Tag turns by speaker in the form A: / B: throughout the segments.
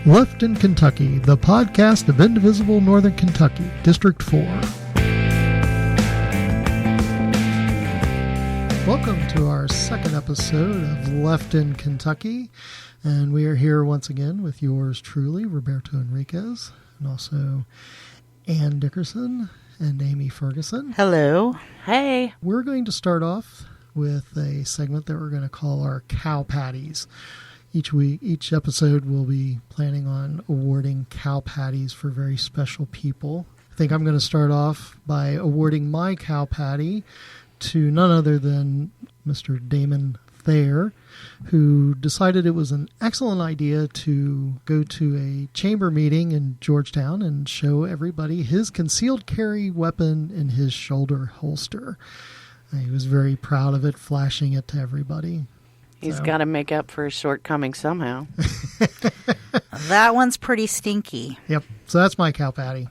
A: Left in Kentucky, the podcast of Indivisible, Northern Kentucky, District 4. Welcome to our second episode of Left in Kentucky, and we are here once again with yours truly, Roberto Henriquez, and also Ann Dickerson and Amy Ferguson.
B: Hello. Hey.
A: We're going to start off with a segment that we're going to call our cow patties. Each episode, we'll be planning on awarding cow patties for very special people. I think I'm going to start off by awarding my cow patty to none other than Mr. Damon Thayer, who decided it was an excellent idea to go to a chamber meeting in Georgetown and show everybody his concealed carry weapon in his shoulder holster. He was very proud of it, flashing it to everybody.
B: He's got to make up for his shortcomings somehow.
C: That one's pretty stinky.
A: Yep. So that's my cow patty.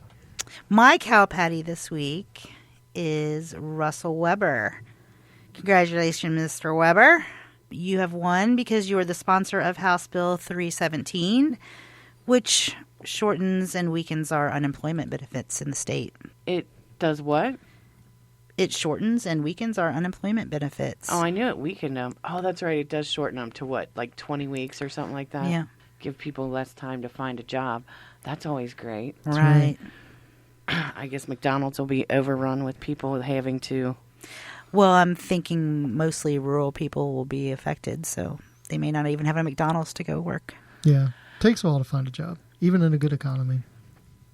C: My cow patty this week is Russell Weber. Congratulations, Mr. Weber. You have won because you are the sponsor of House Bill 317, which shortens and weakens our unemployment benefits in the state.
B: It does what?
C: It shortens and weakens our unemployment benefits.
B: Oh, I knew it weakened them. Oh, that's right. It does shorten them to what, like 20 weeks or something like that?
C: Yeah.
B: Give people less time to find a job. That's always great.
C: Right.
B: I guess McDonald's will be overrun with people having to...
C: Well, I'm thinking mostly rural people will be affected, so they may not even have a McDonald's to go work.
A: Yeah. It takes a while to find a job, even in a good economy.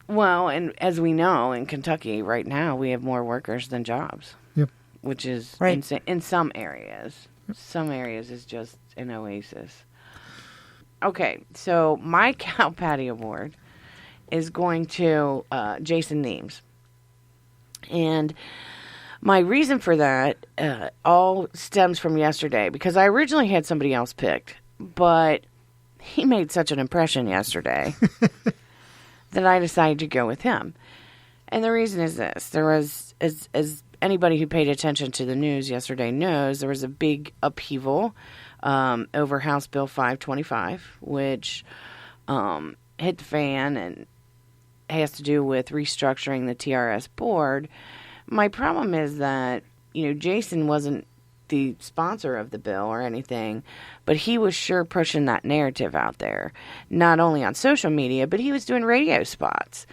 B: Well, and as we know, in Kentucky right now, we have more workers than jobs.
A: Yep.
B: Which is
C: right.
B: insane in some areas. Yep. Some areas is just an oasis. Okay, so my Cow Patty Award is going to Jason Neems. And my reason for that all stems from yesterday, because I originally had somebody else picked, but he made such an impression yesterday that I decided to go with him. And the reason is this. There was, as anybody who paid attention to the news yesterday knows, there was a big upheaval over House Bill 525, which hit the fan and has to do with restructuring the TRS board. My problem is that, Jason wasn't the sponsor of the bill or anything, but he was sure pushing that narrative out there, not only on social media, but he was doing radio spots.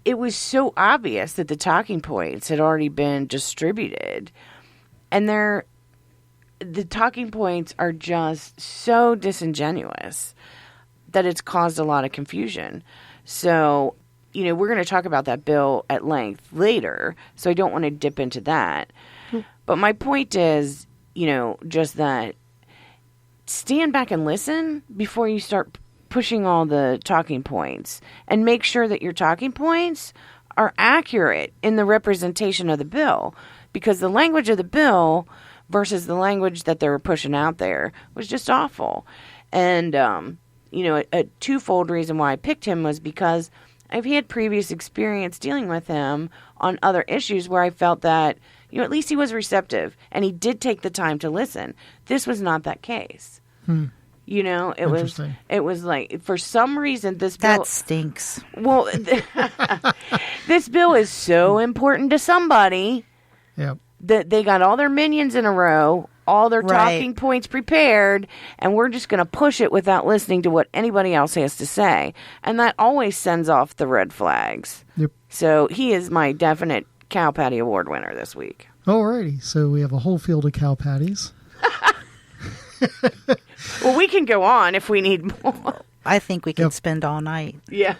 B: It was so obvious that the talking points had already been distributed, and the talking points are just so disingenuous that it's caused a lot of confusion. So, we're going to talk about that bill at length later, so I don't want to dip into that. But my point is, just that stand back and listen before you start pushing all the talking points, and make sure that your talking points are accurate in the representation of the bill, because the language of the bill versus the language that they were pushing out there was just awful. And, a twofold reason why I picked him was because I've had previous experience dealing with him on other issues where I felt that, at least he was receptive and he did take the time to listen. This was not that case. It was like, for some reason, this bill...
C: That stinks.
B: Well, this bill is so important to somebody.
A: Yep.
B: That they got all their minions in a row, all their talking points prepared, and we're just going to push it without listening to what anybody else has to say. And that always sends off the red flags.
A: Yep.
B: So he is my definite Cow Patty Award winner this week.
A: Alrighty. So we have a whole field of cow patties.
B: Well, we can go on if we need more.
C: I think we can spend all night.
B: Yeah.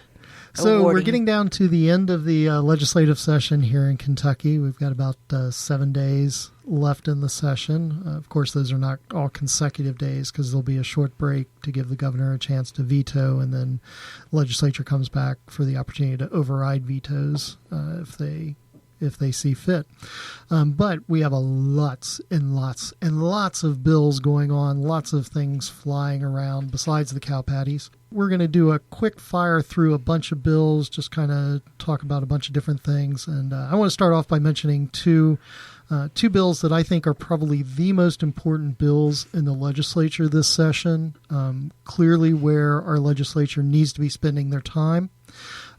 A: So
C: awarding.
A: We're getting down to the end of the legislative session here in Kentucky. We've got about 7 days left in the session. Of course, those are not all consecutive days because there'll be a short break to give the governor a chance to veto, and then the legislature comes back for the opportunity to override vetoes if they see fit. But we have lots and lots of bills going on, lots of things flying around besides the cow patties. We're going to do a quick fire through a bunch of bills, just kind of talk about a bunch of different things. And I want to start off by mentioning two bills that I think are probably the most important bills in the legislature this session, clearly where our legislature needs to be spending their time.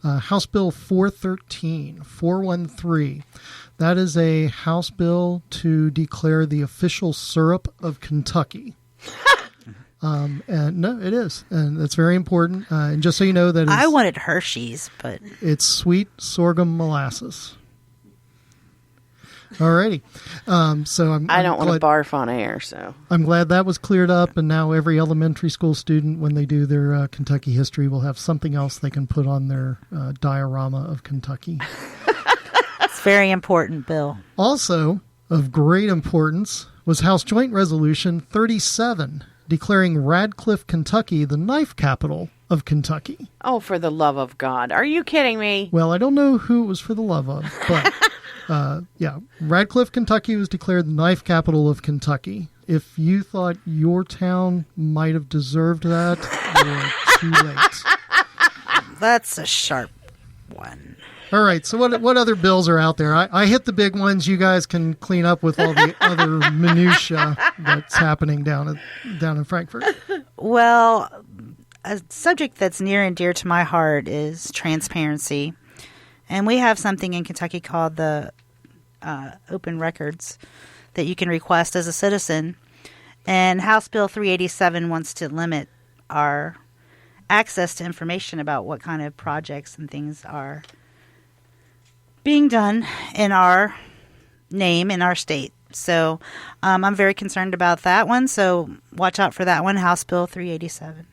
A: House Bill 413. That is a House bill to declare the official syrup of Kentucky. And no, it is. And that's very important. And just so you know that
C: I wanted Hershey's, but
A: it's sweet sorghum molasses. Alrighty. So
B: I don't want to barf on air, so
A: I'm glad that was cleared up. And now every elementary school student, when they do their Kentucky history, will have something else they can put on their diorama of Kentucky.
C: It's very important, Bill.
A: Also of great importance was House Joint Resolution 37, declaring Radcliffe, Kentucky, the knife capital of Kentucky.
B: Oh, for the love of God. Are you kidding me?
A: Well, I don't know who it was for the love of, but yeah, Radcliffe, Kentucky was declared the knife capital of Kentucky. If you thought your town might have deserved that, you're too late.
C: That's a sharp one.
A: All right, so what other bills are out there? I hit the big ones. You guys can clean up with all the other minutia that's happening down in Frankfurt.
C: Well, a subject that's near and dear to my heart is transparency. And we have something in Kentucky called the open records that you can request as a citizen. And House Bill 387 wants to limit our access to information about what kind of projects and things are being done in our name, in our state. So I'm very concerned about that one. So watch out for that one, House Bill 387.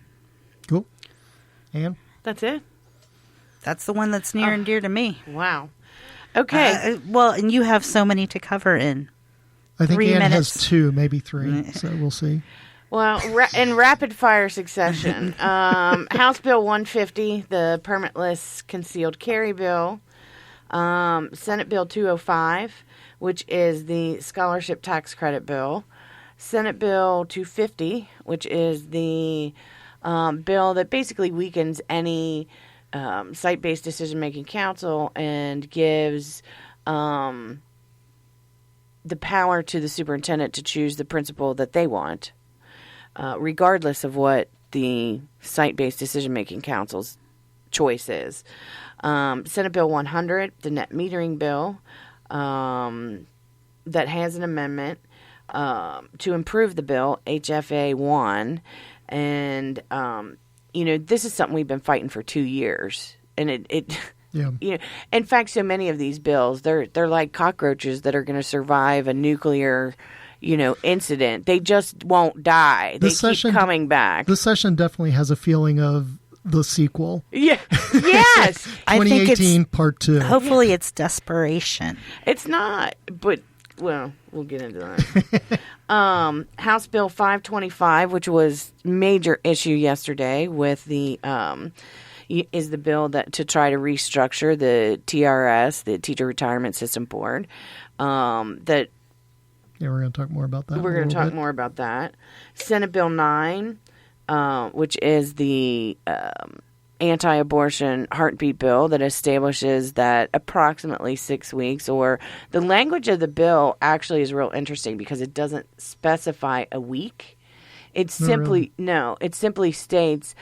A: Cool. Ann?
B: That's it?
C: That's the one that's near and dear to me.
B: Wow. Okay.
C: Well, and you have so many to cover in
A: I think
C: 3
A: Ann
C: minutes.
A: has 2, maybe 3, so we'll see.
B: Well, in rapid fire succession, House Bill 150, the permitless concealed carry bill, Senate Bill 205, which is the scholarship tax credit bill, Senate Bill 250, which is the bill that basically weakens any site-based decision-making council and gives the power to the superintendent to choose the principal that they want, regardless of what the site-based decision-making council's choice is. Senate Bill 100, the net metering bill, that has an amendment to improve the bill, HFA 1, and this is something we've been fighting for 2 years, and
A: Yeah.
B: In fact, so many of these bills, they're like cockroaches that are going to survive a nuclear, incident. They just won't die. They keep coming back.
A: This session definitely has a feeling of the sequel.
B: Yeah. Yes.
A: 2018 Part 2.
C: Hopefully it's desperation.
B: It's not, but, well, we'll get into that. House Bill 525, which was major issue yesterday with the is the bill that to try to restructure the TRS, the Teacher Retirement System Board. We're
A: going to talk more about that.
B: We're going to talk more about that. Senate Bill 9, which is the anti-abortion heartbeat bill that establishes that approximately 6 weeks, or the language of the bill actually is real interesting because it doesn't specify a week. It simply states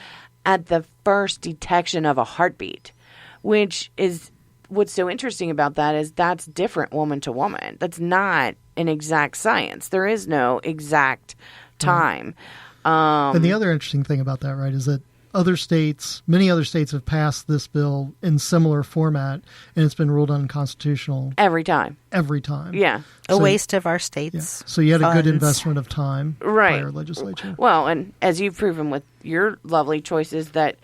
B: at the first detection of a heartbeat, which is what's so interesting about that is that's different woman to woman. That's not an exact science. There is no exact time.
A: And the other interesting thing about that, right, is that many other states have passed this bill in similar format, and it's been ruled unconstitutional
B: every time.
A: Yeah.
C: A waste of our state's
A: So you had
C: funds.
A: a good investment of time by our legislature.
B: Well, and as you've proven with your lovely choices that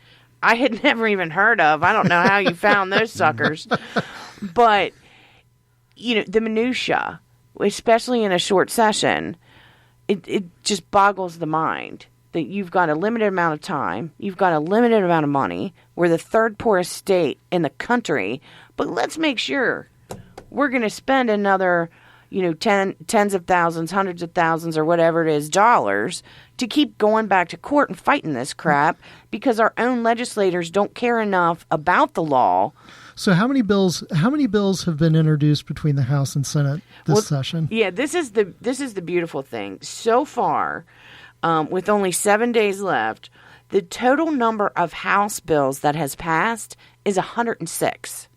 B: I had never even heard of. I don't know how you found those suckers. But, the minutia, especially in a short session, it just boggles the mind that you've got a limited amount of time, you've got a limited amount of money, we're the third poorest state in the country, but let's make sure we're going to spend another, tens of thousands, hundreds of thousands, or whatever it is, dollars, to keep going back to court and fighting this crap because our own legislators don't care enough about the law.
A: So how many bills have been introduced between the House and Senate this session?
B: Yeah, this is the beautiful thing. So far, with only 7 days left, the total number of House bills that has passed is 106.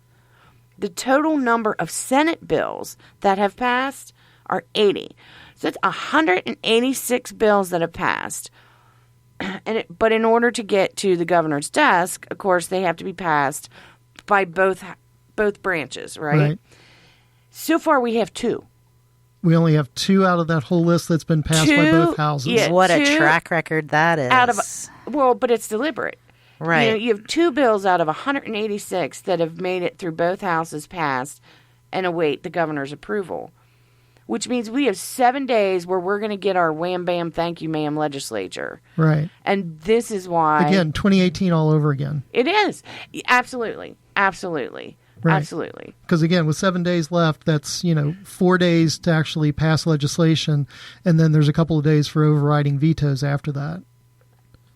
B: The total number of Senate bills that have passed are 80. So it's 186 bills that have passed. But in order to get to the governor's desk, of course, they have to be passed by both branches, right? So far, we have 2.
A: We only have 2 out of that whole list that's been passed by both houses.
C: Yeah, what a track record that is.
B: But it's deliberate.
C: Right.
B: You have 2 bills out of 186 that have made it through both houses passed and await the governor's approval, which means we have 7 days where we're going to get our wham, bam, thank you, ma'am legislature.
A: Right.
B: And this is why.
A: Again, 2018 all over again.
B: It is. Absolutely. Absolutely.
A: Right.
B: Absolutely.
A: Because again, with 7 days left, that's 4 days to actually pass legislation, and then there's a couple of days for overriding vetoes after that.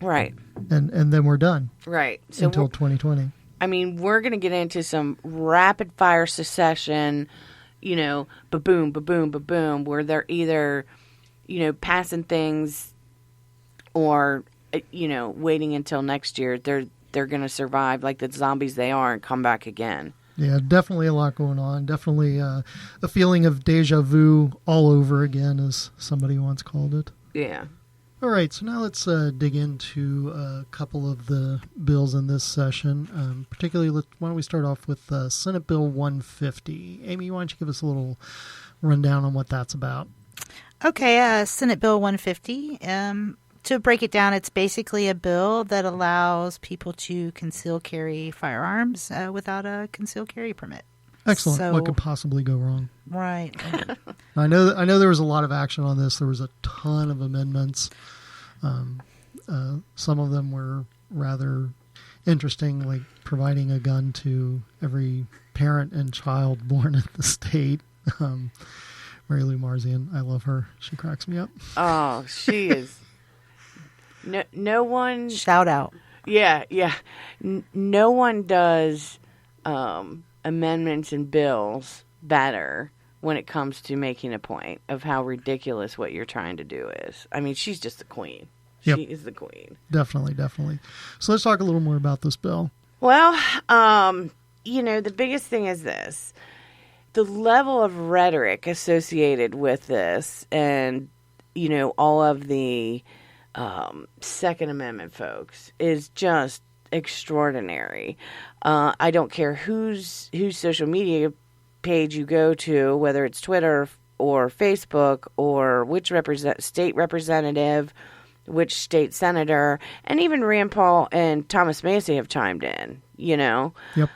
B: Right.
A: And then we're done.
B: Right. So
A: until 2020.
B: I mean, we're going to get into some rapid fire secession, ba-boom, ba-boom, ba-boom, where they're either, passing things or, waiting until next year. They're going to survive like the zombies they are and come back again.
A: Yeah, definitely a lot going on. Definitely a feeling of deja vu all over again, as somebody once called it.
B: Yeah.
A: All right, so now let's dig into a couple of the bills in this session. Particularly, why don't we start off with Senate Bill 150. Amy, why don't you give us a little rundown on what that's about?
C: Okay, Senate Bill 150. To break it down, it's basically a bill that allows people to conceal carry firearms without a concealed carry permit.
A: Excellent.
C: So,
A: what could possibly go wrong?
C: Right.
A: I know there was a lot of action on this. There was a ton of amendments. Some of them were rather interesting, like providing a gun to every parent and child born in the state. Mary Lou Marzian, I love her. She cracks me up.
B: Oh, she is. No one.
C: Shout out.
B: Yeah. No one does amendments and bills better when it comes to making a point of how ridiculous what you're trying to do is. I mean, she's just the queen.
A: Yep.
B: She is the queen.
A: Definitely. So let's talk a little more about this bill.
B: Well, the biggest thing is this. The level of rhetoric associated with this and, all of the Second Amendment folks is just extraordinary. I don't care whose social media page you go to, whether it's Twitter or Facebook or which state representative, which state senator, and even Rand Paul and Thomas Massey have chimed in,
A: Yep.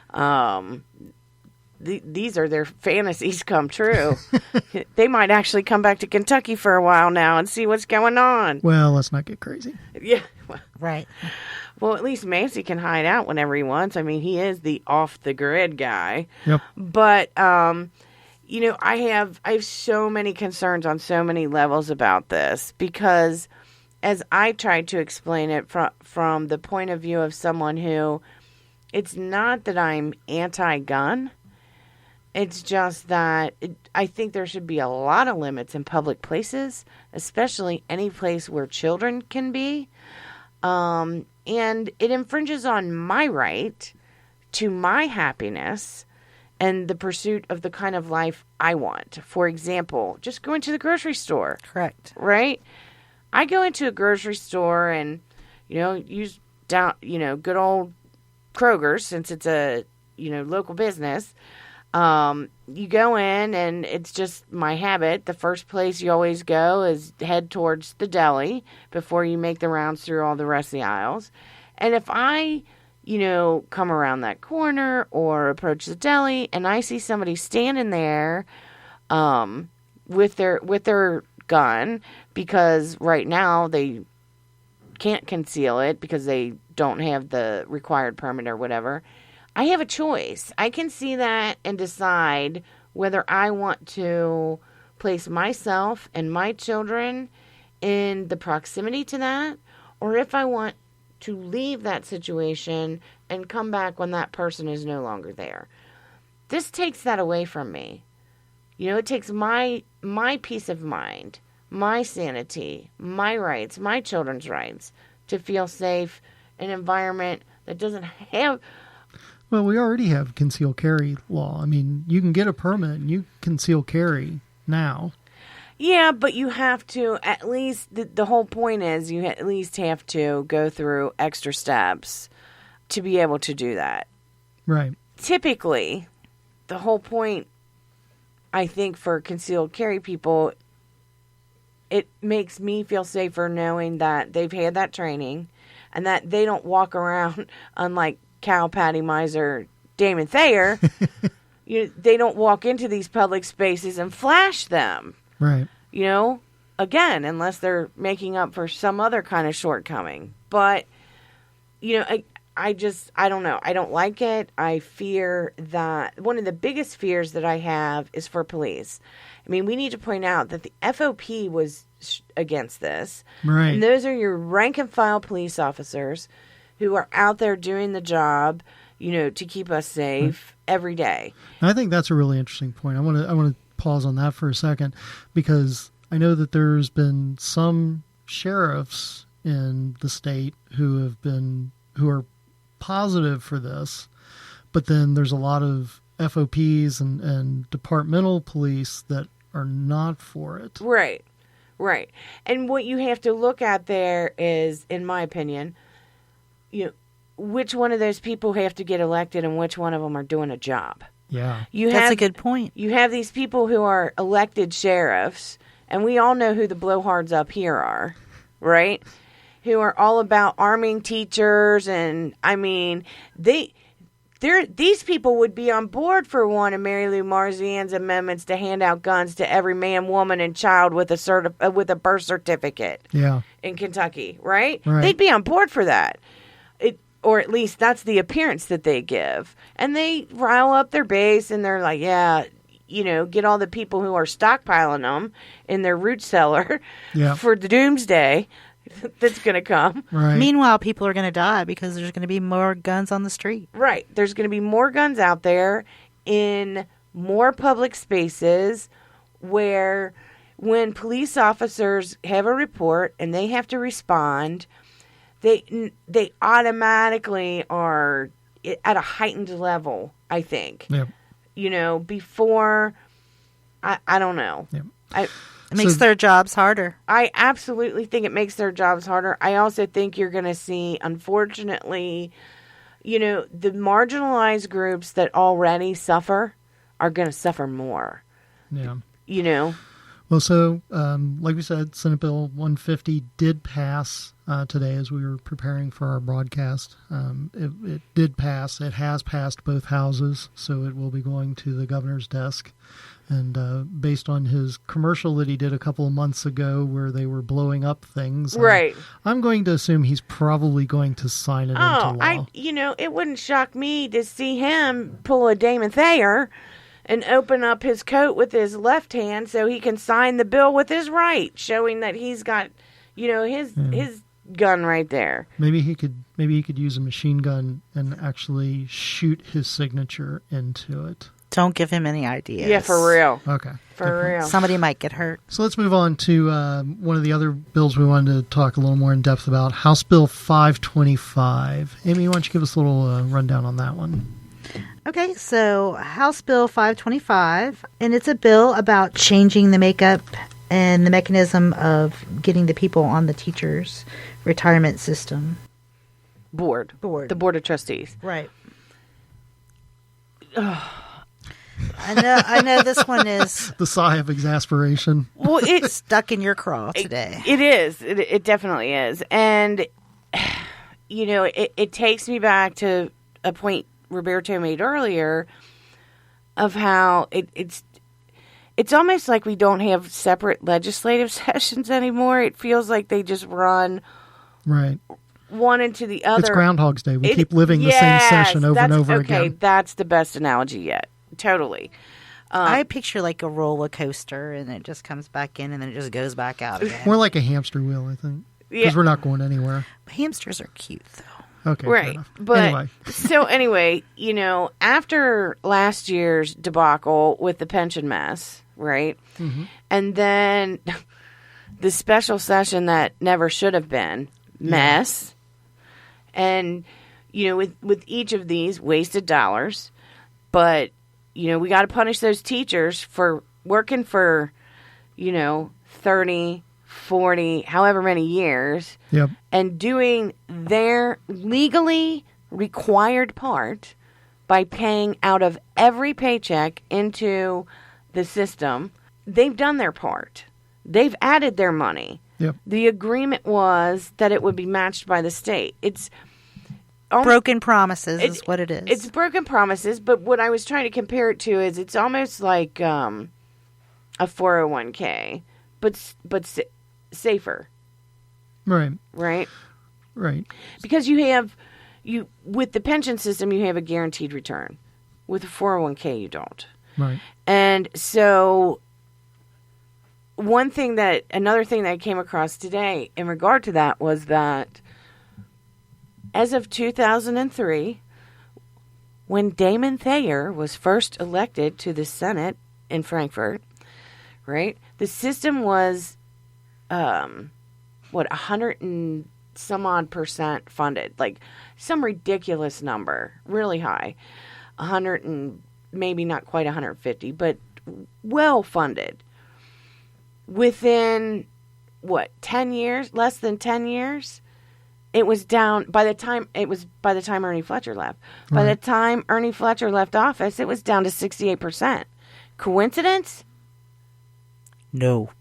B: These are their fantasies come true. They might actually come back to Kentucky for a while now and see what's going on.
A: Well, let's not get crazy.
B: Yeah.
C: Right.
B: Well, at least Massey can hide out whenever he wants. I mean, he is the off-the-grid guy.
A: Yep.
B: But, I have so many concerns on so many levels about this because as I tried to explain it from the point of view of someone who, it's not that I'm anti-gun. It's just that I think there should be a lot of limits in public places, especially any place where children can be. And it infringes on my right to my happiness and the pursuit of the kind of life I want. For example, just going to the grocery store.
C: Correct.
B: Right? I go into a grocery store and, use good old Kroger's since it's a, local business. You go in and it's just my habit. The first place you always go is head towards the deli before you make the rounds through all the rest of the aisles. And if I, come around that corner or approach the deli and I see somebody standing there, with their gun, because right now they can't conceal it because they don't have the required permit or whatever, I have a choice. I can see that and decide whether I want to place myself and my children in the proximity to that, or if I want to leave that situation and come back when that person is no longer there. This takes that away from me. You know, it takes my peace of mind, my sanity, my rights, my children's rights to feel safe in an environment that doesn't have...
A: Well, we already have concealed carry law. I mean, you can get a permit and you conceal carry now.
B: Yeah, but you have to, at least, the whole point is you at least have to go through extra steps to be able to do that.
A: Right.
B: Typically, the whole point, I think, for concealed carry people, it makes me feel safer knowing that they've had that training and that they don't walk around unlike Cal Patty Miser Damon Thayer. They don't walk into these public spaces and flash them.
A: Right.
B: You know, again, unless they're making up for some other kind of shortcoming. But, you know, I don't know. I don't like it. I fear that one of the biggest fears that I have is for police. I mean, we need to point out that the FOP was against this.
A: Right.
B: And those are your rank and file police officers who are out there doing the job, you know, to keep us safe every day.
A: I think that's a really interesting point. I want to pause on that for a second, because I know that there's been some sheriffs in the state who are positive for this, but then there's a lot of FOPs and departmental police that are not for it.
B: Right. And what you have to look at there is, in my opinion, you know, which one of those people have to get elected and which one of them are doing a job.
A: Yeah.
C: That's a good point.
B: You have these people who are elected sheriffs, and we all know who the blowhards up here are, right? Who are all about arming teachers, and I mean, these people would be on board for one of Mary Lou Marzian's amendments to hand out guns to every man, woman, and child with a birth certificate.
A: Yeah.
B: In Kentucky, right?
A: Right.
B: They'd be on board for that. Or at least that's the appearance that they give. And they rile up their base, and they're like, yeah, you know, get all the people who are stockpiling them in their root cellar for the doomsday that's going to come.
A: Right.
C: Meanwhile, people are going to die because there's going to be more guns on the street.
B: Right. There's going to be more guns out there in more public spaces where when police officers have a report and they have to respond, they automatically are at a heightened level, I think.
A: Yep.
B: You know, before, I don't know.
A: Yep.
C: It makes their jobs harder.
B: I absolutely think it makes their jobs harder. I also think you're going to see, unfortunately, you know, the marginalized groups that already suffer are going to suffer more.
A: Yeah.
B: You know?
A: Well, so, like we said, Senate Bill 150 did pass today as we were preparing for our broadcast. It did pass. It has passed both houses, so it will be going to the governor's desk. And based on his commercial that he did a couple of months ago where they were blowing up things,
B: right?
A: I'm going to assume he's probably going to sign it into law.
B: It wouldn't shock me to see him pull a Damon Thayer and open up his coat with his left hand so he can sign the bill with his right, showing that he's got, you know, his gun right there.
A: Maybe he could use a machine gun and actually shoot his signature into it.
C: Don't give him any ideas.
B: Yeah, for real.
A: Okay.
B: For real.
C: Somebody might get hurt.
A: So let's move on to one of the other bills we wanted to talk a little more in depth about, House Bill 525. Amy, why don't you give us a little rundown on that one?
C: Okay, so House Bill 525, and it's a bill about changing the makeup and the mechanism of getting the people on the teachers' retirement system.
B: Board. The Board of Trustees.
C: Right. I know this one is...
A: The sigh of exasperation.
B: Well, it's
C: stuck in your craw today.
B: It is. It definitely is. And, you know, it takes me back to a point Roberto made earlier of how it's almost like we don't have separate legislative sessions anymore. It feels like they just run
A: right
B: one into the other.
A: It's Groundhog's Day. We keep living the same session over and over again.
B: Okay, that's the best analogy yet. Totally.
C: I picture like a roller coaster, and it just comes back in, and then it just goes back out again.
A: More like a hamster wheel, I think. Because we're not going anywhere.
C: Hamsters are cute, though.
A: Okay,
B: right. But anyway, after last year's debacle with the pension mess, right? Mm-hmm. And then the special session that never should have been mess. And, with each of these wasted dollars. But, we got to punish those teachers for working for, 30, 40, however many years.
A: Yep.
B: And doing their legally required part by paying out of every paycheck into the system. They've done their part. They've added their money.
A: Yep.
B: The agreement was that it would be matched by the state. It's
C: broken promises is what it is.
B: It's broken promises, but what I was trying to compare it to is it's almost like a 401k, but safer.
A: Right.
B: Right?
A: Right.
B: Because with the pension system, you have a guaranteed return. With a 401k, you don't.
A: Right.
B: And so another thing that I came across today in regard to that was that as of 2003, when Damon Thayer was first elected to the Senate in Frankfurt, right, the system was, 100 and some odd % funded, like some ridiculous number, really high, 100 and maybe not quite 150, but well funded. Within 10 years, less than 10 years, it was down by the time Ernie Fletcher left. By the time Ernie Fletcher left office, it was down to 68%. Coincidence?
C: No.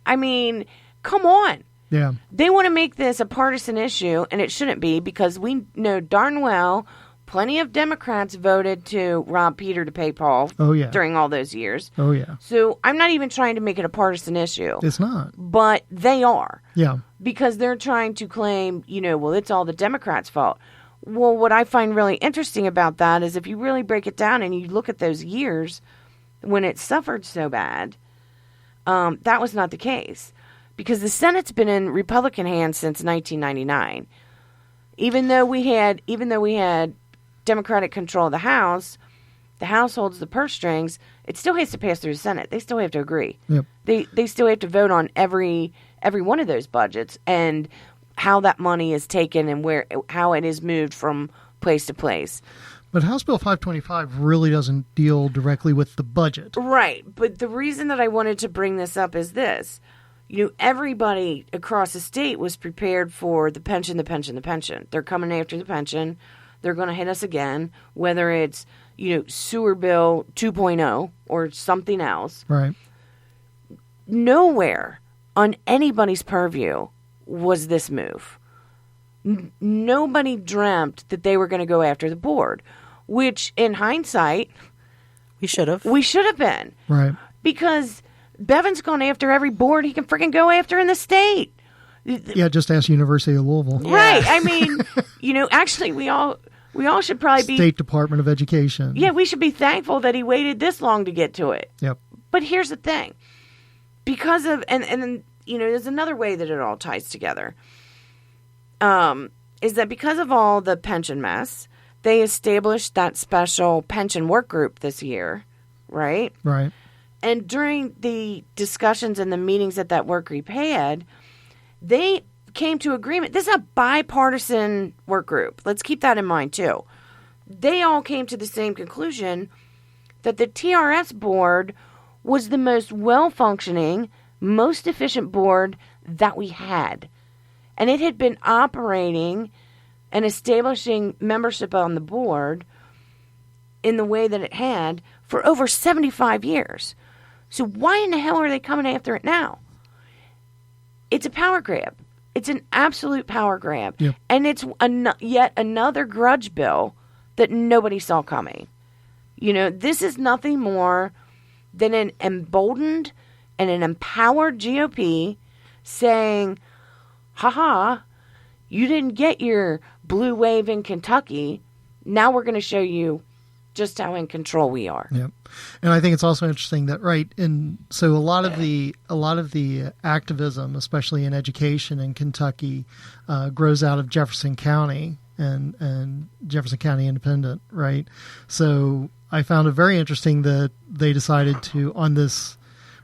B: I mean, come on.
A: Yeah.
B: They want to make this a partisan issue, and it shouldn't be, because we know darn well plenty of Democrats voted to rob Peter to pay Paul during all those years.
A: Oh, yeah.
B: So I'm not even trying to make it a partisan issue.
A: It's not.
B: But they are.
A: Yeah.
B: Because they're trying to claim, it's all the Democrats' fault. Well, what I find really interesting about that is if you really break it down and you look at those years when it suffered so bad, that was not the case. Because the Senate's been in Republican hands since 1999. Even though we had Democratic control of the House holds the purse strings. It still has to pass through the Senate. They still have to agree.
A: Yep.
B: They still have to vote on every one of those budgets and how that money is taken and how it is moved from place to place.
A: But House Bill 525 really doesn't deal directly with the budget.
B: Right. But the reason that I wanted to bring this up is this. Everybody across the state was prepared for the pension. They're coming after the pension. They're going to hit us again, whether it's, sewer bill 2.0 or something else.
A: Right.
B: Nowhere on anybody's purview was this move. Nobody dreamt that they were going to go after the board, which in hindsight,
C: we should have
B: been.
A: Right.
B: Because Bevin's gone after every board he can freaking go after in the state.
A: Yeah, just ask University of Louisville.
B: Yeah. Right. I mean, actually we all should probably be
A: State Department of Education.
B: Yeah, we should be thankful that he waited this long to get to it.
A: Yep.
B: But here's the thing. Because of and there's another way that it all ties together. Is that because of all the pension mess, they established that special pension work group this year, right?
A: Right.
B: And during the discussions and the meetings that work group had, they came to agreement. This is a bipartisan work group. Let's keep that in mind, too. They all came to the same conclusion that the TRS board was the most well-functioning, most efficient board that we had. And it had been operating and establishing membership on the board in the way that it had for over 75 years. So why in the hell are they coming after it now? It's a power grab. It's an absolute power grab.
A: Yep.
B: And it's yet another grudge bill that nobody saw coming. This is nothing more than an emboldened and an empowered GOP saying, haha, you didn't get your blue wave in Kentucky. Now we're going to show you just how in control we are.
A: Yep. And I think it's also interesting that, and so a lot of the activism, especially in education in Kentucky, grows out of Jefferson County and Jefferson County Independent, right? So I found it very interesting that they decided to, on this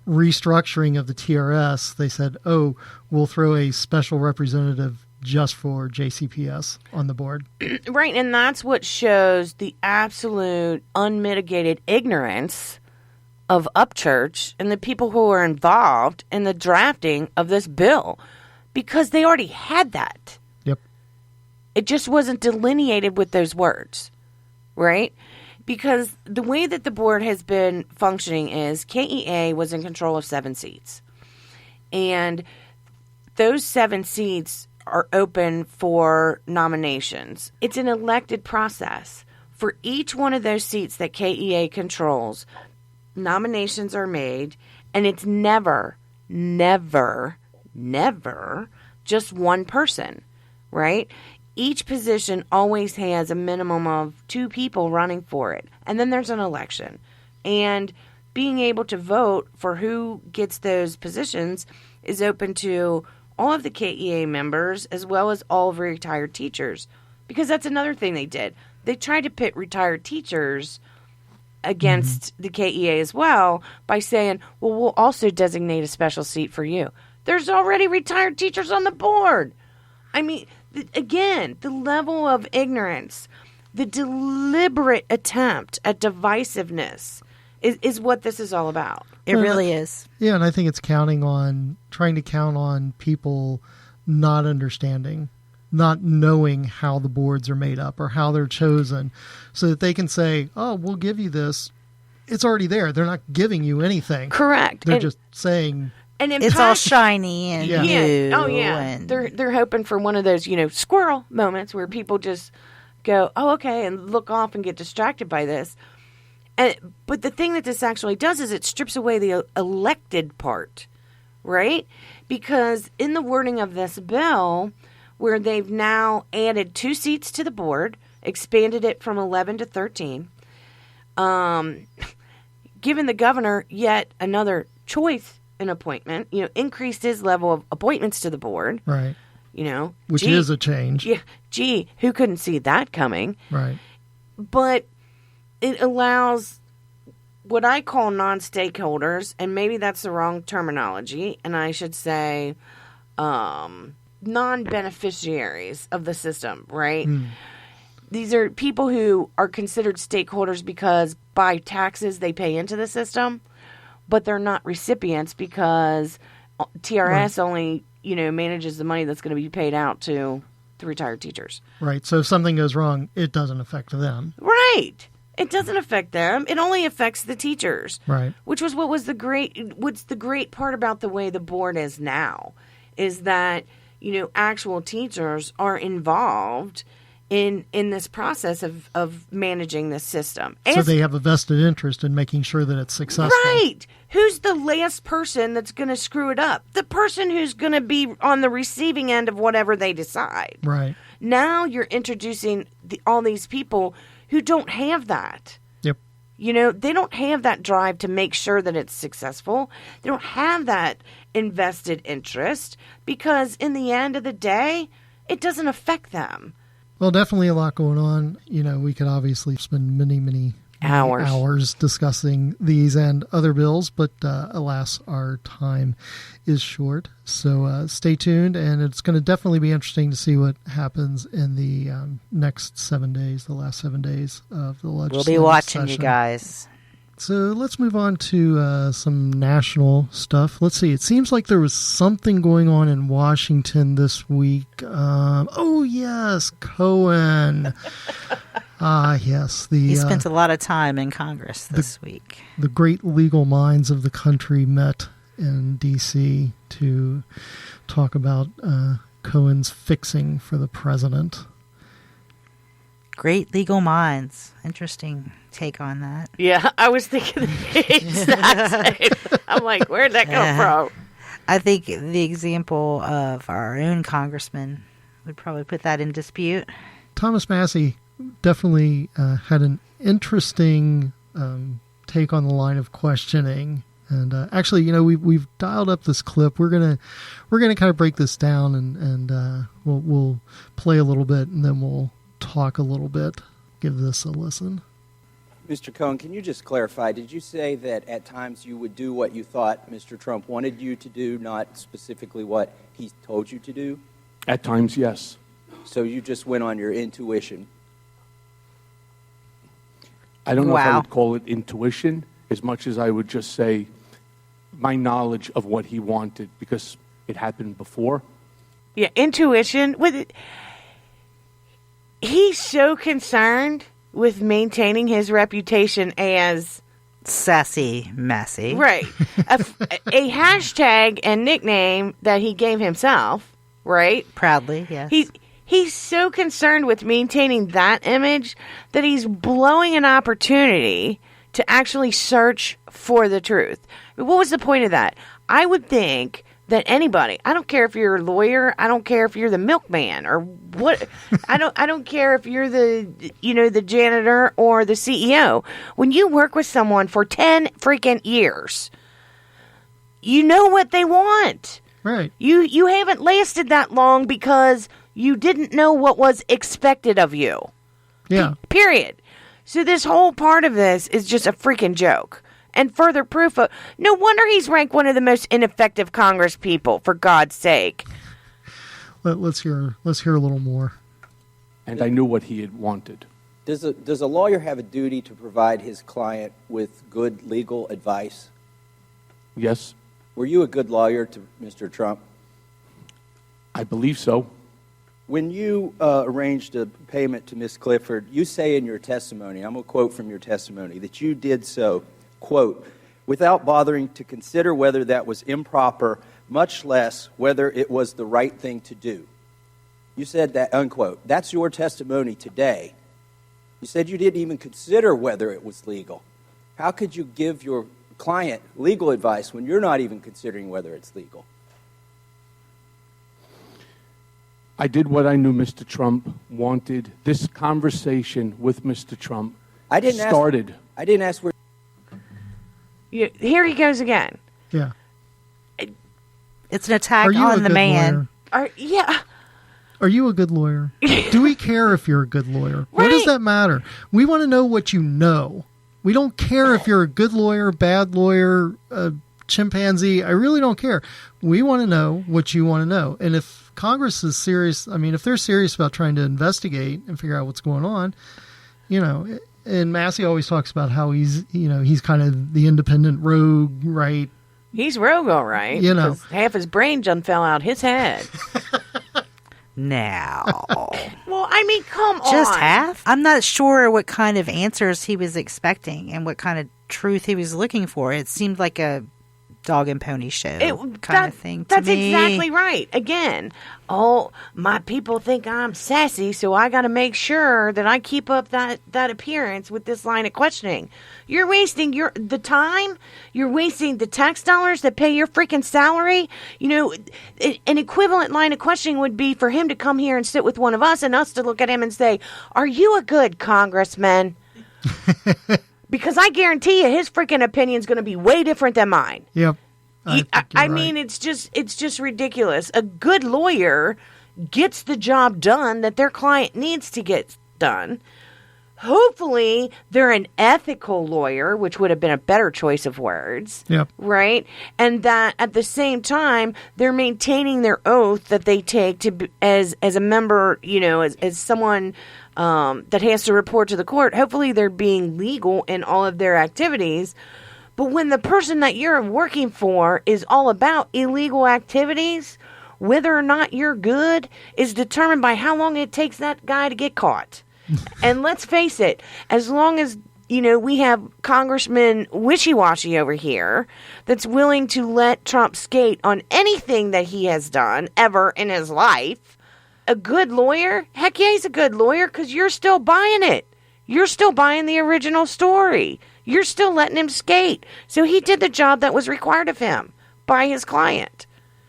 A: restructuring of the TRS, they said, oh, we'll throw a special representative just for JCPS on the board.
B: Right, and that's what shows the absolute unmitigated ignorance of Upchurch and the people who are involved in the drafting of this bill, because they already had that.
A: Yep.
B: It just wasn't delineated with those words, right? Because the way that the board has been functioning is KEA was in control of 7 seats. And those 7 seats are open for nominations. It's an elected process. For each one of those seats that KEA controls, nominations are made, and it's never just one person, right? Each position always has a minimum of 2 people running for it, and then there's an election. And being able to vote for who gets those positions is open to all of the KEA members, as well as all of retired teachers. Because that's another thing they did. They tried to pit retired teachers against the KEA as well by saying, well, we'll also designate a special seat for you. There's already retired teachers on the board. I mean, again, the level of ignorance, the deliberate attempt at divisiveness is what this is all about.
C: It really is.
A: Yeah, and I think it's trying to count on people not understanding, not knowing how the boards are made up or how they're chosen, so that they can say, oh, we'll give you this. It's already there. They're not giving you anything.
B: Correct.
A: They're just saying...
C: And it's all shiny and new.
B: Oh, yeah.
C: And
B: they're hoping for one of those, squirrel moments where people just go, oh, okay, and look off and get distracted by this. But the thing that this actually does is it strips away the elected part, right? Because in the wording of this bill, where they've now added 2 seats to the board, expanded it from 11 to 13, given the governor yet another choice in appointment, increased his level of appointments to the board.
A: Right. Which is a change.
B: Yeah. Gee, who couldn't see that coming?
A: Right.
B: But it allows what I call non-stakeholders, and maybe that's the wrong terminology, and I should say non-beneficiaries of the system, right? These are people who are considered stakeholders because by taxes they pay into the system, but they're not recipients because TRS only, manages the money that's going to be paid out to the retired teachers. Right.
A: So if something goes wrong, it doesn't affect them.
B: Right. It doesn't affect them. It only affects the teachers.
A: Right.
B: Which was what's the great part about the way the board is now, is that, actual teachers are involved in this process of managing this system.
A: So they have a vested interest in making sure that it's successful.
B: Right. Who's the last person that's going to screw it up? The person who's going to be on the receiving end of whatever they decide.
A: Right.
B: Now you're introducing all these people who don't have that.
A: Yep.
B: They don't have that drive to make sure that it's successful. They don't have that invested interest because in the end of the day, it doesn't affect them.
A: Well, definitely a lot going on. We could obviously spend many hours discussing these and other bills, but alas, our time is short. So stay tuned, and it's going to definitely be interesting to see what happens in the next 7 days, the last 7 days of the legislative
C: We'll be watching
A: session.
C: you guys.
A: So let's move on to some national stuff. Let's see. It seems like there was something going on in Washington this week. Oh, yes, Cohen. Yes.
C: He spent a lot of time in Congress this week.
A: The great legal minds of the country met in D.C. to talk about Cohen's fixing for the president.
C: Great legal minds. Interesting take on that.
B: Yeah, I was thinking the exact same. I'm like, where'd that come from?
C: I think the example of our own congressman would probably put that in dispute.
A: Thomas Massey definitely had an interesting take on the line of questioning. And actually, we've dialed up this clip. We're gonna kind of break this down, and we'll play a little bit, and then we'll talk a little bit. Give this a listen.
D: Mr. Cohn, can you just clarify? Did you say that at times you would do what you thought Mr. Trump wanted you to do, not specifically what he told you to do?
E: At times, yes.
D: So you just went on your intuition?
E: I don't know if I
C: Wow.
E: would call it intuition as much as I would just say my knowledge of what he wanted, because it happened before.
B: Yeah, intuition. He's so concerned with maintaining his reputation as
C: Sassy, messy.
B: right a hashtag and nickname that he gave himself. Right,
C: Proudly, yes.
B: he's so concerned with maintaining that image that he's blowing an opportunity to actually search for the truth. What was the point of that? I would think that anybody, I don't care if you're a lawyer, I don't care if you're the milkman or what, I don't care if you're the janitor or the CEO. When you work with someone for 10 freaking years, you know what they want.
A: Right.
B: You haven't lasted that long because you didn't know what was expected of you.
A: Yeah.
B: Period. So this whole part of this is just a freaking joke. And further proof of... No wonder he's ranked one of the most ineffective Congress people, for God's sake.
A: Let's hear a little more.
E: And I knew what he had wanted.
D: Does a lawyer have a duty to provide his client with good legal advice?
E: Yes,
D: Were you a good lawyer to Mr. Trump?
E: I believe so.
D: When you arranged a payment to Ms. Clifford, you say in your testimony, I'm going to quote from your testimony, that you did so, quote, without bothering to consider whether that was improper, much less whether it was the right thing to do. You said that, unquote. That's your testimony today. You said you didn't even consider whether it was legal. How could you give your client legal advice when you're not even considering whether it's legal?
E: I did what I knew Mr. Trump wanted. This conversation with Mr. Trump started.
D: I didn't ask where.
B: Here he goes again.
A: Yeah.
C: It's an attack
A: Are you a
C: on the
A: good
C: man.
A: lawyer?
B: Yeah.
A: Are you a good lawyer? Do we care if you're a good lawyer? What does
B: Right.
A: that matter? We want to know what you know. We don't care if you're a good lawyer, bad lawyer, a chimpanzee. I really don't care. We want to know what you want to know. And if Congress is serious, I mean, if they're serious about trying to investigate and figure out what's going on, and Massey always talks about how he's kind of the independent rogue, right?
B: He's rogue, all right. because half his brain done fell out his head.
C: Now.
B: Well, I mean, come on.
C: Just half? I'm not sure what kind of answers he was expecting and what kind of truth he was looking for. It seemed like a dog and pony show kind of thing to
B: That's
C: me.
B: exactly right. Again, my people think I'm sassy, so I got to make sure that I keep up that appearance with this line of questioning. You're wasting the time. You're wasting the tax dollars that pay your freaking salary. An equivalent line of questioning would be for him to come here and sit with one of us and us to look at him and say, "Are you a good congressman?" Because I guarantee you his freaking opinion is going to be way different than mine.
A: Yep.
B: I mean, it's just ridiculous. A good lawyer gets the job done that their client needs to get done. Hopefully, they're an ethical lawyer, which would have been a better choice of words.
A: Yep.
B: Right? And that at the same time, they're maintaining their oath that they take to as a member, as someone that has to report to the court. Hopefully, they're being legal in all of their activities. But when the person that you're working for is all about illegal activities, whether or not you're good is determined by how long it takes that guy to get caught. And let's face it, as long as, we have Congressman Wishy-Washy over here that's willing to let Trump skate on anything that he has done ever in his life, a good lawyer, heck yeah, he's a good lawyer because you're still buying it. You're still buying the original story. You're still letting him skate. So he did the job that was required of him by his client.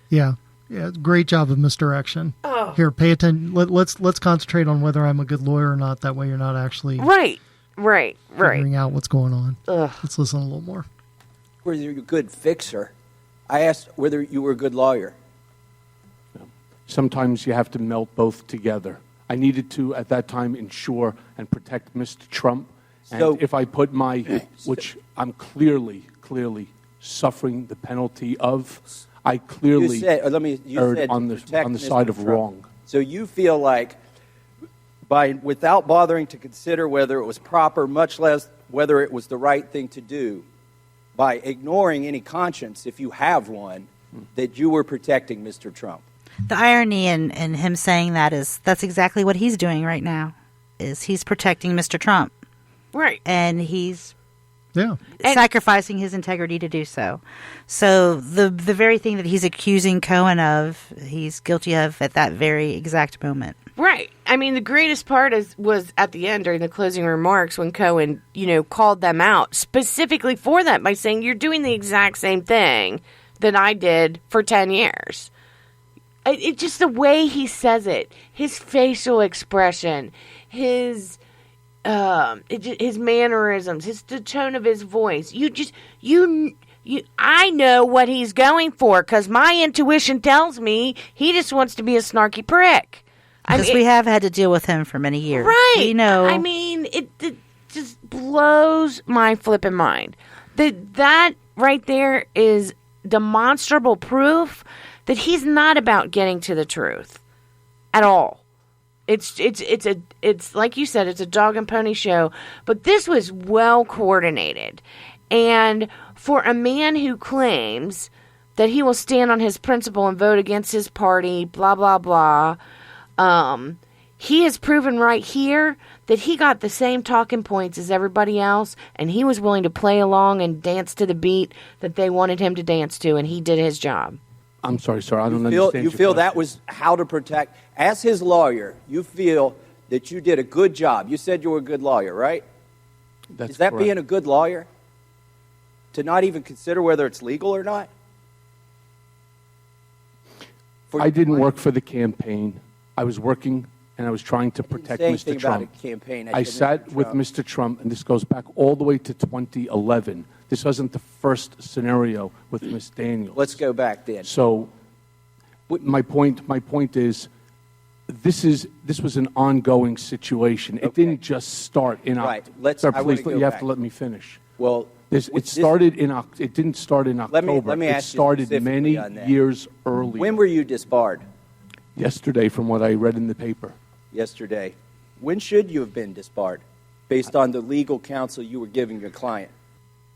A: Yeah. Yeah, great job of misdirection.
B: Oh.
A: Here, pay attention. Let's concentrate on whether I'm a good lawyer or not. That way you're not actually figuring out what's going on.
B: Ugh.
A: Let's listen a little more.
D: Whether you're a good fixer. I asked whether you were a good lawyer.
E: Sometimes you have to melt both together. I needed to, at that time, ensure and protect Mr. Trump. And
D: So,
E: if I put which I'm clearly suffering the penalty of, I clearly
D: you said
E: on the side of wrong.
D: So you feel like without bothering to consider whether it was proper, much less whether it was the right thing to do, by ignoring any conscience, if you have one, that you were protecting Mr. Trump.
C: The irony in him saying that is that's exactly what he's doing right now, is he's protecting Mr. Trump.
B: Right.
C: And he's
A: Yeah.
C: sacrificing his integrity to do so. So the very thing that he's accusing Cohen of, he's guilty of at that very exact moment.
B: Right. I mean, the greatest part was at the end during the closing remarks when Cohen, called them out specifically for that by saying, you're doing the exact same thing that I did for 10 years. It just the way he says it, his facial expression, his mannerisms, the tone of his voice. I know what he's going for because my intuition tells me he just wants to be a snarky prick.
C: Because we have had to deal with him for many years.
B: Right.
C: We know.
B: I mean, it just blows my flipping mind. That right there is demonstrable proof that he's not about getting to the truth at all. It's like you said, it's a dog and pony show, but this was well coordinated. And for a man who claims that he will stand on his principle and vote against his party, blah, blah, blah, he has proven right here that he got the same talking points as everybody else, and he was willing to play along and dance to the beat that they wanted him to dance to, and he did his job.
E: I'm sorry, sir. I don't understand.
D: You feel that was how to protect. As his lawyer, you feel that you did a good job. You said you were a good lawyer, right?
E: That's
D: Is that
E: correct.
D: being a good lawyer? To not even consider whether it's legal or not?
E: I didn't work for the campaign. I was working and I was trying to protect Mr. Trump.
D: About a campaign.
E: I sat with Mr. Trump, and this goes back all the way to 2011. This wasn't the first scenario with Ms. Daniels.
D: Let's go back then.
E: So, my point is, this was an ongoing situation. It didn't just start in October.
D: Right.
E: Sir, please, you have to let me finish.
D: Well,
E: it didn't start in October.
D: Let me
E: it
D: ask you
E: started
D: specifically
E: many
D: on that.
E: years earlier.
D: When were you disbarred?
E: Yesterday, from what I read in the paper.
D: Yesterday. When should you have been disbarred, based on the legal counsel you were giving your client?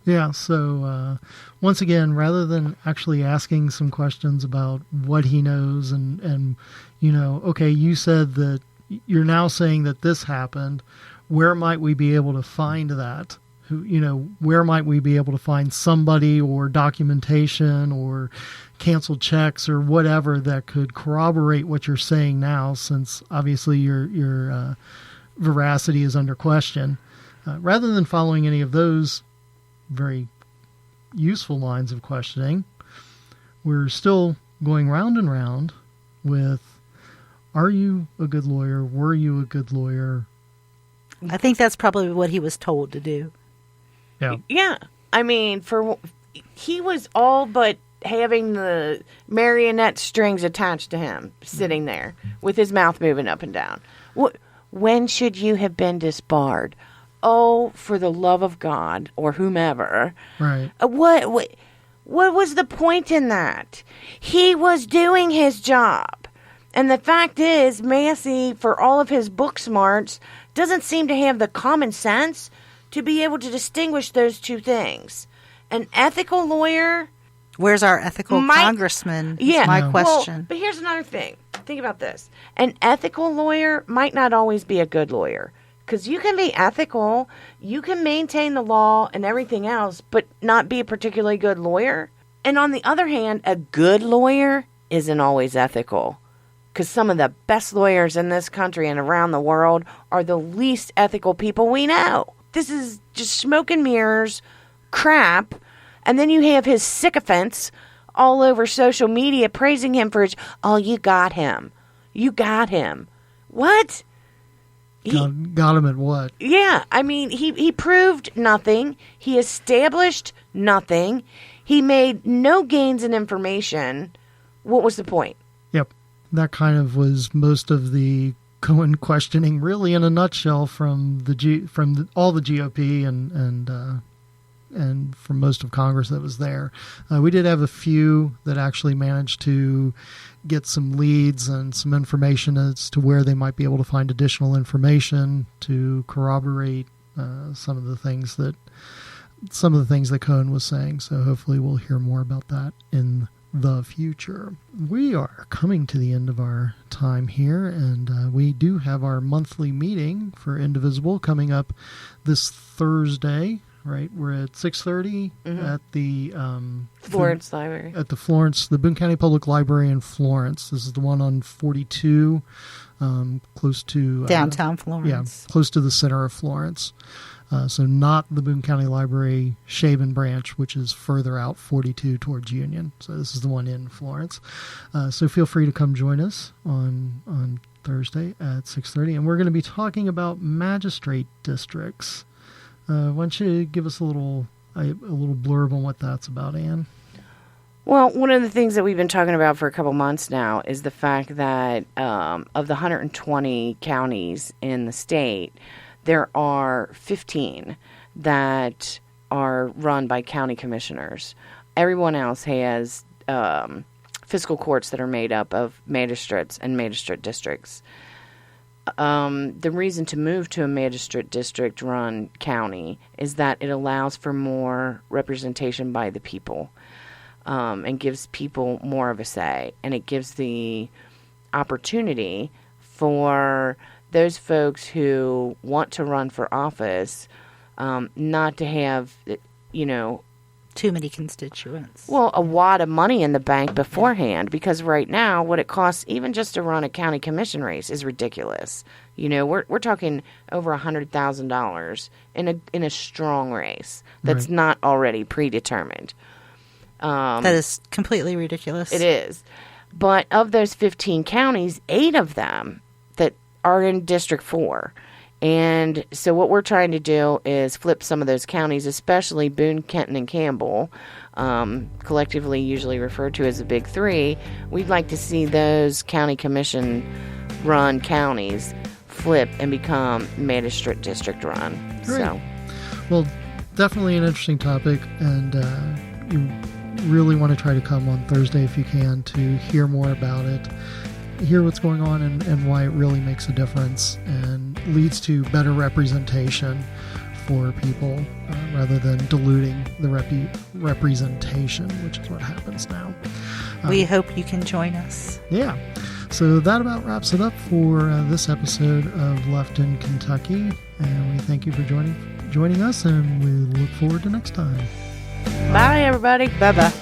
A: Yeah, so once again, rather than actually asking some questions about what he knows and okay, you said that you're now saying that this happened. Where might we be able to find that? Where might we be able to find somebody or documentation or canceled checks or whatever that could corroborate what you're saying now, since obviously your veracity is under question. Rather than following any of those very useful lines of questioning, we're still going round and round with, are you a good lawyer? Were you a good lawyer?
C: I think that's probably what he was told to do.
A: Yeah.
B: Yeah. I mean, he was all but having the marionette strings attached to him, sitting there with his mouth moving up and down. When should you have been disbarred? Oh, for the love of God, or whomever.
A: Right.
B: What was the point in that? He was doing his job. And the fact is, Massey, for all of his book smarts, doesn't seem to have the common sense to be able to distinguish those two things. An ethical lawyer...
C: Where's our ethical congressman?
B: Yeah.
C: My question.
B: Well, but here's another thing. Think about this. An ethical lawyer might not always be a good lawyer. Because you can be ethical, you can maintain the law and everything else, but not be a particularly good lawyer. And on the other hand, a good lawyer isn't always ethical. Because some of the best lawyers in this country and around the world are the least ethical people we know. This is just smoke and mirrors, crap. And then you have his sycophants all over social media praising him for his, oh, you got him. You got him. What?
A: Got him at what?
B: Yeah, I mean, he proved nothing. He established nothing. He made no gains in information. What was the point?
A: Yep. That kind of was most of the Cohen questioning, really in a nutshell, from all the GOP and from most of Congress that was there. We did have a few that actually managed to get some leads and some information as to where they might be able to find additional information to corroborate some of the things that Cohen was saying. So hopefully we'll hear more about that in the future. We are coming to the end of our time here, and we do have our monthly meeting for Indivisible coming up this Thursday. Right, we're at 6:30 at the
B: Florence Library.
A: At the Boone County Public Library in Florence. This is the one on 42, close to
C: downtown Florence.
A: Yeah, close to the center of Florence. So not the Boone County Library Shaven branch, which is further out 42 towards Union. So this is the one in Florence. So feel free to come join us on Thursday at 6:30, and we're going to be talking about magistrate districts. Why don't you give us a little blurb on what that's about, Ann?
B: Well, one of the things that we've been talking about for a couple months now is the fact that of the 120 counties in the state, there are 15 that are run by county commissioners. Everyone else has fiscal courts that are made up of magistrates and magistrate districts. The reason to move to a magistrate district run county is that it allows for more representation by the people, and gives people more of a say, and it gives the opportunity for those folks who want to run for office not to have,
C: too many constituents.
B: Well, a wad of money in the bank beforehand, because right now what it costs even just to run a county commission race is ridiculous. We're talking over $100,000 in a strong race that's not already predetermined.
C: That is completely ridiculous.
B: It is. But of those 15 counties, 8 of them that are in District 4. And so what we're trying to do is flip some of those counties, especially Boone, Kenton, and Campbell, collectively usually referred to as the Big Three. We'd like to see those county commission-run counties flip and become magistrate district-run.
A: Great.
B: So,
A: well, definitely an interesting topic, and you really want to try to come on Thursday if you can to hear more about it, hear what's going on and why it really makes a difference and leads to better representation for people rather than diluting the representation, which is what happens now.
C: We hope you can join us.
A: Yeah. So that about wraps it up for this episode of Left in Kentucky. And we thank you for joining us, and we look forward to next time.
B: bye, everybody.
C: Bye-bye.